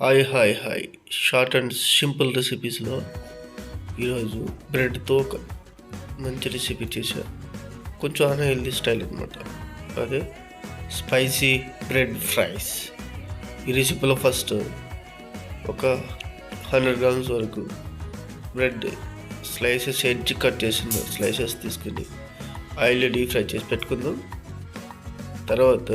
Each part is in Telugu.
హాయ్ షార్ట్ అండ్ సింపుల్ రెసిపీస్లో ఈరోజు బ్రెడ్తో ఒక మంచి రెసిపీ చేశా. కొంచెం అన్హెల్దీ స్టైల్ అనమాట. అదే స్పైసీ బ్రెడ్ ఫ్రైస్. ఈ రెసిపీలో ఫస్ట్ ఒక 100 grams వరకు బ్రెడ్ స్లైసెస్ ఎడ్జ్ కట్ చేసిన స్లైసెస్ తీసుకుని ఆయిల్ డీప్ ఫ్రై చేసి పెట్టుకుందాం. తర్వాత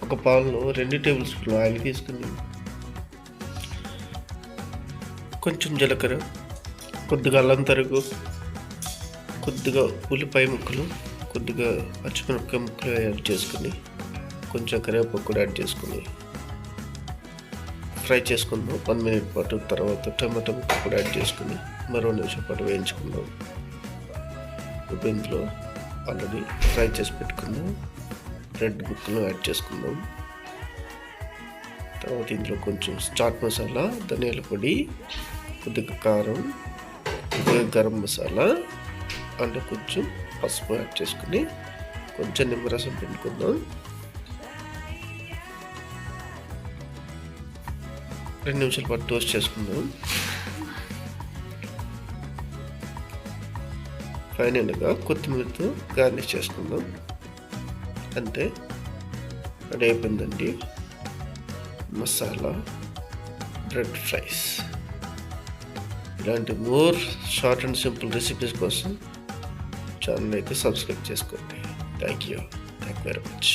ఒక పాన్లో 2 టేబుల్ స్పూన్లు ఆయిల్ తీసుకుని కొంచెం జీలకర్ర, కొద్దిగా అల్లం తరుగు, కొద్దిగా ఉల్లిపాయ ముక్కలు, కొద్దిగా పచ్చిమిరపకాయ ముక్కలు యాడ్ చేసుకుని కొంచెం కరివేపాకు కూడా యాడ్ చేసుకుని ఫ్రై చేసుకుందాం 1 minute పాటు. తర్వాత టమాటా ముక్కలు కూడా యాడ్ చేసుకుని మరో నిమిషం పాటు వేయించుకుందాం. ఇందులో ఆల్రెడీ ఫ్రై చేసి పెట్టుకుందాం బ్రెడ్ ముక్కలు యాడ్ చేసుకుందాం. తర్వాత ఇందులో కొంచెం చాట్ మసాలా, ధనియాల పొడి, కొద్దిగా కారం, కొద్దిగా గరం మసాలా, అందులో కొంచెం పసుపు యాడ్ చేసుకుని కొంచెం నిమ్మరసం పిండుకుందాం. 2 నిమిషాల పాటు టోస్ట్ చేసుకుందాం. ఫైనల్గా కొత్తిమీరతో గార్నిష్ చేసుకుందాం. అంతే, రెడీ అయిపోయిందండి మసాలా బ్రెడ్ ఫ్రైస్. ఇలాంటి more short and simple recipes కోసం ఛానల్ అయితే సబ్స్క్రైబ్ చేసుకోండి. Thank you very much.